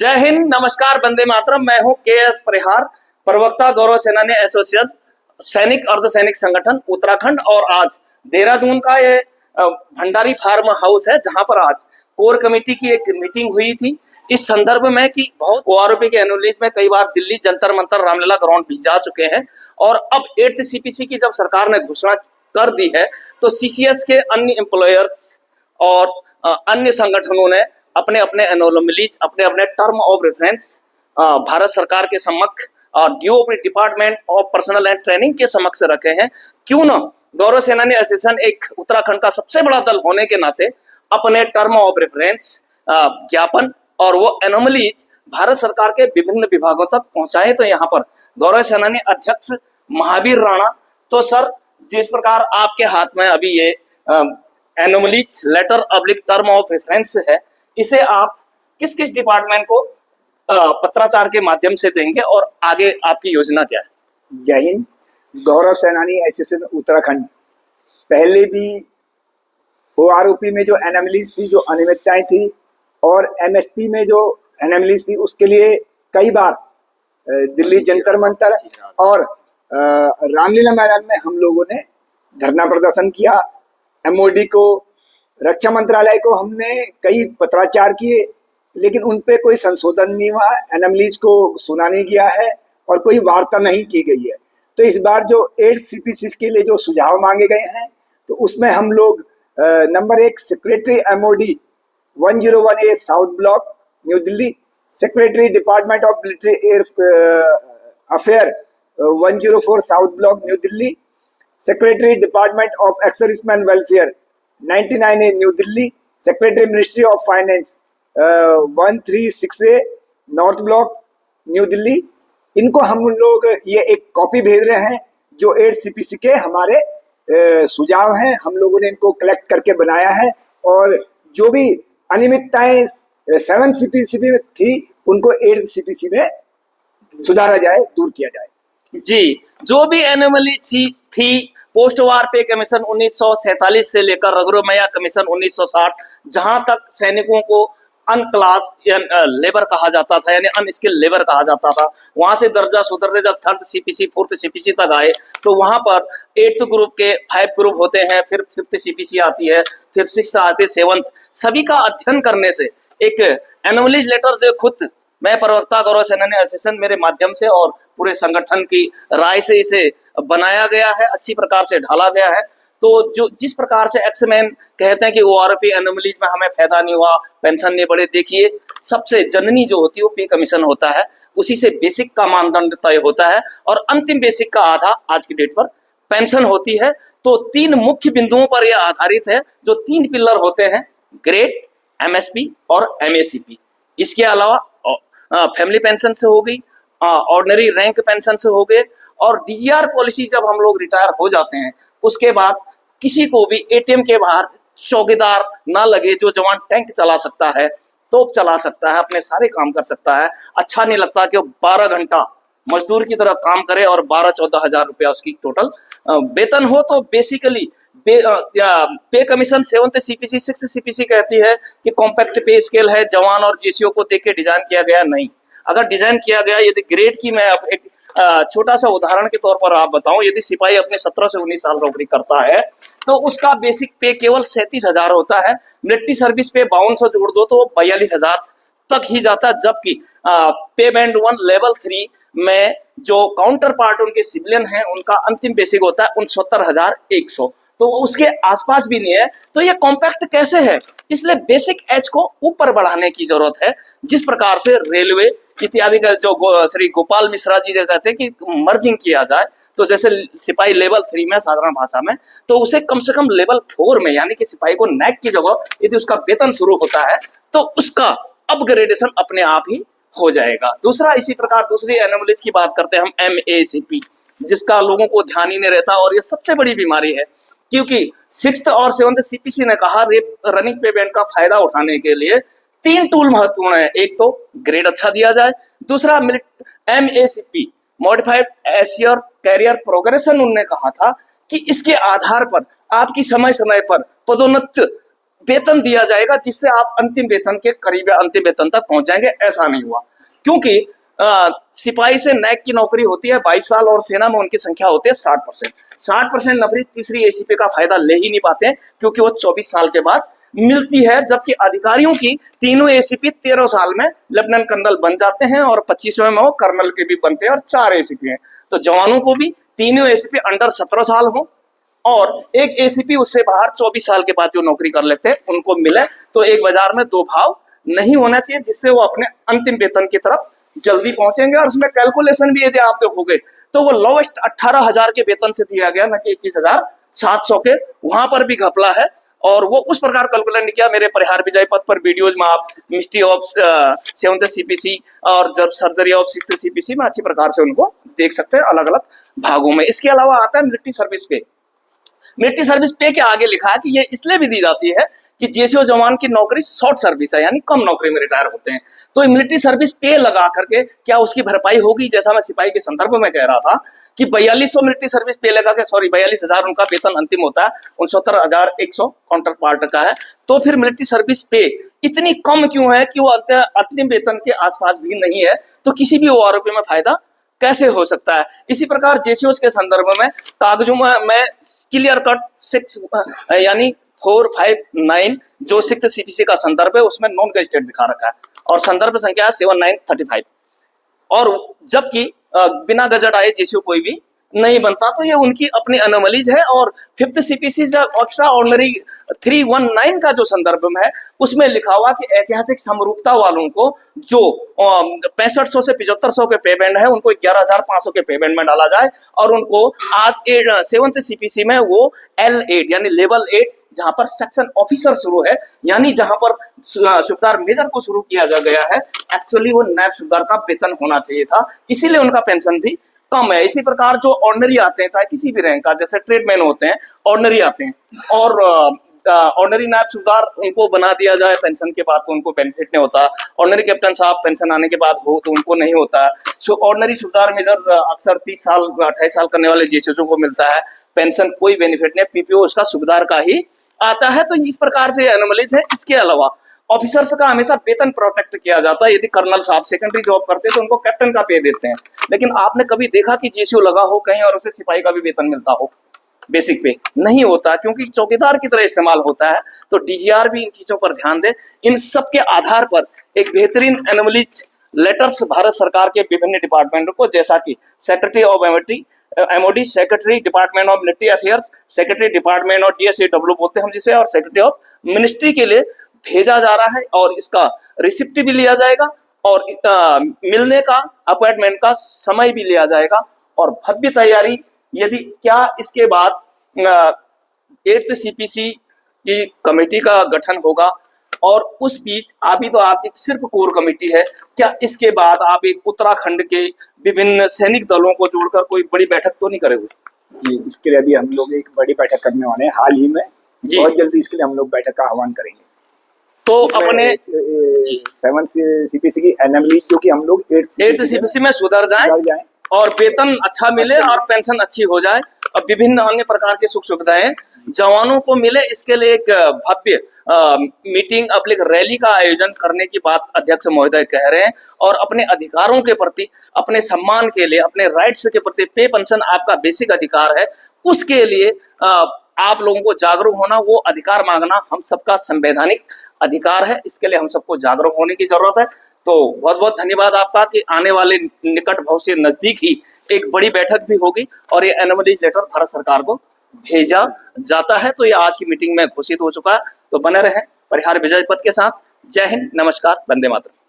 जय हिंद, नमस्कार, वंदे मातरम। मैं हूं के.एस. परिहार, प्रवक्ता गौरव सेनानी एसोसिएशन, सैनिक अर्धसैनिक संगठन उत्तराखंड। और आज देहरादून का ये भंडारी फार्म हाउस है, जहां पर आज कोर कमेटी की एक मीटिंग हुई थी इस संदर्भ में कि बहुत ओआरओपी के एनुअल में कई बार दिल्ली जंतर मंतर रामलीला ग्राउंड भी जा चुके हैं। और अब 8th सीपीसी की जब सरकार ने घोषणा कर दी है तो सीसीएस के अन्य एम्प्लॉयर्स और अन्य संगठनों ने अपने अपने एनोमलीज, अपने अपने टर्म ऑफ रेफरेंस भारत सरकार के समक्ष और DOP department of personal and training के समक्ष रखे हैं। क्यों न गौरव सेनानी एसोसिएशन एक उत्तराखंड का सबसे बड़ा दल होने के नाते अपने टर्म ऑफ रेफरेंस ज्ञापन और वो एनोमलीज भारत सरकार के विभिन्न विभागों तक पहुंचाए। तो यहाँ पर गौरव सेनानी अध्यक्ष महावीर राणा, तो सर, जिस प्रकार आपके हाथ में अभी ये anomalies letter oblique term of reference है, इसे आप किस किस डिपार्टमेंट को पत्राचार के माध्यम से देंगे और आगे आपकी योजना क्या है? जय हिंद। गौरव सेनानी एसोसिएशन उत्तराखंड पहले भी ओआरओपी में जो एनोमलीज थी, जो अनियमितताएं थी, और एमएसपी में जो एनोमलीज थी, उसके लिए कई बार दिल्ली जंतर मंतर और रामलीला मैदान में हम लोगों ने धरना प्रदर्शन किया। एमओडी को, रक्षा मंत्रालय को हमने कई पत्राचार किए, लेकिन उन पे कोई संशोधन नहीं हुआ। एनोमलीज को सुना नहीं गया है और कोई वार्ता नहीं की गई है। तो इस बार जो 8 सीपीसी के लिए जो सुझाव मांगे गए हैं, तो उसमें हम लोग number 1 secretary MoD 101A south block new Delhi, secretary department of military air affair 104 south block new Delhi, secretary department of ex serviceman welfare 99A new Delhi, secretary ministry of finance 136A north block new Delhi. इनको हम लोग ये एक copy भेज रहे हैं जो 8 CPC के हमारे सुझाव हैं। हम लोगों ने इनको कलेक्ट करके बनाया है और जो भी अनियमितताएं 7 सीपीसी में थी, उनको 8 सीपीसी में सुधारा जाए, दूर किया जाए। जी, जो भी एनोमली थी पोस्ट वार पे कमीशन 1947 से लेकर रघुरामैया कमीशन 1960, जहां तक सैनिकों को अनक्लास लेबर कहा जाता था, यानी अनस्किल्ड लेबर कहा जाता था, वहां से दर्जा सुधरने जब 3rd सीपीसी 4th सीपीसी तक आए तो वहां पर 8th ग्रुप के 5 ग्रुप होते हैं, फिर 5th सीपीसी आती है, फिर 6th आती है, 7th, सभी का अध्ययन करने से एक एनोमलीज लेटर जो खुद मैं प्रवक्ता गौरव सेनानी एसोसिएशन मेरे माध्यम से और पूरे संगठन की राय से इसे बनाया गया है, अच्छी प्रकार से ढाला गया है। तो जो जिस प्रकार से एक्समैन कहते हैं कि ओआरओपी एनोमलीज में हमें फायदा नहीं हुआ, पेंशन नहीं बढ़े, देखिए सबसे जननी जो होती है वो पे कमीशन होता है, उसी से बेसिक का मानदंड तय होता है और अंतिम बेसिक का आधा आज की डेट पर पेंशन होती है। तो 3 मुख्य बिंदुओं पर यह आधारित है, जो 3 पिलर होते हैं, ग्रेड, एमएसपी और एमएसीपी। इसके अलावा फैमिली पेंशन से हो गई, ऑर्डिनरी रैंक पेंशन से हो गए, और डीजीआर पॉलिसी जब हम लोग रिटायर हो जाते हैं उसके बाद किसी को भी एटीएम के बाहर चौकीदार ना लगे। जो जवान टैंक चला सकता है, तोप चला सकता है, अपने सारे काम कर सकता है, अच्छा नहीं लगता कि वो 12 घंटा मजदूर की तरह काम करे और 12-14 हजार रुपया उसकी टोटल वेतन हो। तो बेसिकली पे commission 7th CPC 6th CPC कहती है कि कॉम्पैक्ट पे स्केल है, जवान और जेसीओ को देख के डिजाइन किया गया नहीं। अगर डिजाइन किया गया, यदि ग्रेड की मैं एक छोटा सा उदाहरण के तौर पर आप बताऊं, यदि सिपाही अपने 17 से 19 साल नौकरी करता है तो उसका बेसिक पे केवल 37,000 होता है। मिलिट्री सर्विस पे 5200 जोड़ दो तो 42,000 तक ही जाता है। जबकि पे बैंड 1 लेवल 3 में जो काउंटर पार्ट उनके सिविलियन हैं, उनका अंतिम बेसिक होता है 69,100, तो उसके आसपास भी नहीं है। तो ये कॉम्पैक्ट कैसे है? इसलिए बेसिक एज को ऊपर बढ़ाने की जरूरत है, जिस प्रकार से रेलवे इत्यादि का जो श्री गोपाल मिश्रा जी कहते हैं कि मर्जिंग किया जाए, तो जैसे सिपाही लेवल 3 में साधारण भाषा में, तो उसे कम से कम लेवल 4 में, यानी कि सिपाही को नैक की जगह यदि उसका वेतन शुरू होता है तो उसका अपग्रेडेशन अपने आप ही हो जाएगा। दूसरा, इसी प्रकार दूसरी एनोमलीज की बात करते हैं हम, एमएसीपी, जिसका लोगों को ध्यान ही नहीं रहता और ये सबसे बड़ी बीमारी है, क्योंकि 6th और 7th सीपीसी ने कहा रनिंग पे बैंड का फायदा उठाने के लिए 3 टूल महत्वपूर्ण है। एक तो ग्रेड अच्छा दिया जाए, दूसरा MACP modified assured career progression, उन्होंने कहा था कि इसके आधार पर आपकी समय समय पर पदोन्नति वेतन दिया जाएगा जिससे आप अंतिम वेतन के करीब या अंतिम वेतन तक पहुंच जाएंगे। ऐसा नहीं हुआ, क्योंकि सिपाही से नैक की नौकरी होती है 22 साल और सेना में उनकी संख्या होती है 60%। 60% नौकरी तीसरी एसीपी का फायदा ले ही नहीं पाते हैं, क्योंकि वो 24 साल के बाद मिलती है, जबकि अधिकारियों की तीनों एसीपी 13 साल में लेफ्टिनेंट कर्नल बन जाते हैं और 25वें में वो कर्नल के भी बनते हैं और 4 एसीपी हैं। तो जवानों को भी तीनों एसीपी अंडर 17 साल हो और एक एसीपी उससे बाहर 24 साल के बाद जो नौकरी कर लेते हैं उनको मिले, तो एक बाजार में दो भाव नहीं होना चाहिए, जिससे वो अपने अंतिम वेतन की तरफ जल्दी पहुंचेंगे। और उसमें कैलकुलेशन भी यदि आप देखोगे तो वो लोवेस्ट 18,000 के वेतन से दिया गया, न कि 21,700 के। वहां पर भी घपला है और वो उस प्रकार कैलकुलेट नहीं किया। मेरे परिहार विजय पथ पर वीडियोज में आप मिस्ट्री ऑफ 7th सीपीसी और सर्जरी ऑफ 6th सीपीसी में अच्छी प्रकार से उनको देख सकते हैं अलग अलग भागों में। इसके अलावा आता है मिलिट्री सर्विस पे। मिलिट्री सर्विस पे के आगे लिखा है कि ये इसलिए भी दी जाती है कि जेसीओ जवान की नौकरी शॉर्ट सर्विस है, यानी कम नौकरी में रिटायर होते हैं। तो मिलिट्री सर्विस पे लगा करके क्या उसकी भरपाई होगी? जैसा मैं सिपाही के संदर्भ में कह रहा था कि 4200 मिलिट्री सर्विस पे लगा के 42,000 उनका वेतन अंतिम होता है, 69,100 काउंटर पार्ट का है। तो फिर मिलिट्री सर्विस पे इतनी कम क्यों है कि वो अंतिम वेतन के आसपास भी नहीं है? तो किसी भी ओआरओपी में फायदा कैसे हो सकता है? इसी प्रकार जेसीओ के संदर्भ में कागजों में मैं क्लियर कट 6 यानी 459 जो 6th सीपीसी का संदर्भ है उसमें नॉन गजेटेड दिखा रखा है और संदर्भ संख्या 7935। और जबकि बिना गजट आए जेसीओ कोई भी नहीं बनता, तो ये उनकी अपनी अनोमलीज है। और 5th सीपीसी जब एक्स्ट्रा ऑर्डिनरी 319 का जो संदर्भ में है उसमें लिखा हुआ कि ऐतिहासिक समरूपता वालों को जो 6500 से 7500 के पेमेंट है उनको 11,500 के पेमेंट में डाला जाए और उनको आज 7th सीपीसी में वो L8 यानी लेवल 8 जहां पर सेक्शन ऑफिसर शुरू है, यानी जहां पर सूबेदार मेजर को शुरू किया गया है, एक्चुअली वो नायब सूबेदार का वेतन होना चाहिए था, इसीलिए उनका पेंशन भी कम है। इसी प्रकार जो ऑर्डिनरी आते हैं चाहे किसी भी रैंक का, जैसे ट्रेडमैन होते हैं ऑर्डिनरी आते हैं और ऑर्डिनरी नायब सूबेदार उनको बना दिया जाए पेंशन के बाद तो उनको बेनिफिट नहीं होता। ऑर्डिनरी कैप्टन साहब पेंशन आने के बाद हो तो उनको नहीं होता। सो ऑर्डिनरी सूबेदार मेजर अक्सर 30 साल 28 साल करने वाले जेसीओ को मिलता है पेंशन, कोई बेनिफिट नहीं, पीपीओ उसका सूबेदार का ही आता है। तो इस प्रकार से एनोमलीज है। इसके अलावा ऑफिसर्स का हमेशा वेतन प्रोटेक्ट किया जाता है। यदि कर्नल साहब सेकेंडरी जॉब करते हैं तो उनको कैप्टन का पे देते हैं, लेकिन आपने कभी देखा कि जेसीओ लगा हो कहीं और उसे सिपाही का भी वेतन मिलता हो? बेसिक पे नहीं होता, क्योंकि चौकीदार की तरह इस्तेमाल होता है। तो डीजीआर भी इन चीजों पर ध्यान दे। इन सब के आधार पर एक बेहतरीन एनोमलीज लेटर्स भारत सरकार के विभिन्न डिपार्टमेंटों को, जैसा कि secretary of MoD, secretary department of military affairs, secretary department of DSAW बोलते हैं हम जिसे, और सेक्रेटरी ऑफ मिनिस्ट्री के लिए भेजा जा रहा है। और इसका रिसिप्ट भी लिया जाएगा और मिलने का अपॉइंटमेंट का समय भी लिया जाएगा। और भव्य तैयारी यदि क्या इसके बाद 8th सीपीसी की कमेटी का गठन होगा और उस बीच अभी तो आपकी सिर्फ कोर कमेटी है, क्या इसके बाद आप एक उत्तराखंड के विभिन्न सैनिक दलों को जोड़कर कोई बड़ी बैठक तो नहीं करेंगे? जी, इसके लिए अभी हम लोग एक बड़ी बैठक करने वाले हैं हाल ही में, बहुत जल्दी इसके लिए हम लोग बैठक का आह्वान करेंगे। तो अपने 7th सीपीसी की एनएमली जो कि हम लोग 8th सीपीसी में सुधर जाएं और वेतन अच्छा मिले और पेंशन अच्छी हो जाए और विभिन्न अन्य प्रकार की सुख सुविधाएं जवानों को मिले, इसके लिए एक भव्य मीटिंग अपलिक रैली का आयोजन करने की बात अध्यक्ष महोदय कह रहे हैं। और अपने अधिकारों के प्रति, अपने सम्मान के लिए, अपने राइट्स के प्रति, पे पेंशन आपका बेसिक अधिकार है, उसके लिए आप लोगों को जागरूक होना, वो अधिकार मांगना हम सबका संवैधानिक अधिकार है। इसके लिए हम सबको जागरूक होने की जरूरत है। तो बहुत बहुत धन्यवाद आपका कि आने वाले निकट भविष्य नजदीक ही एक बड़ी बैठक भी होगी और ये एनोमलीज लेटर भारत सरकार को भेजा जाता है। तो ये आज की मीटिंग में घोषित हो चुका है। तो बने रहें परिहार विजय पथ के साथ। जय हिंद, नमस्कार, वंदे मातरम।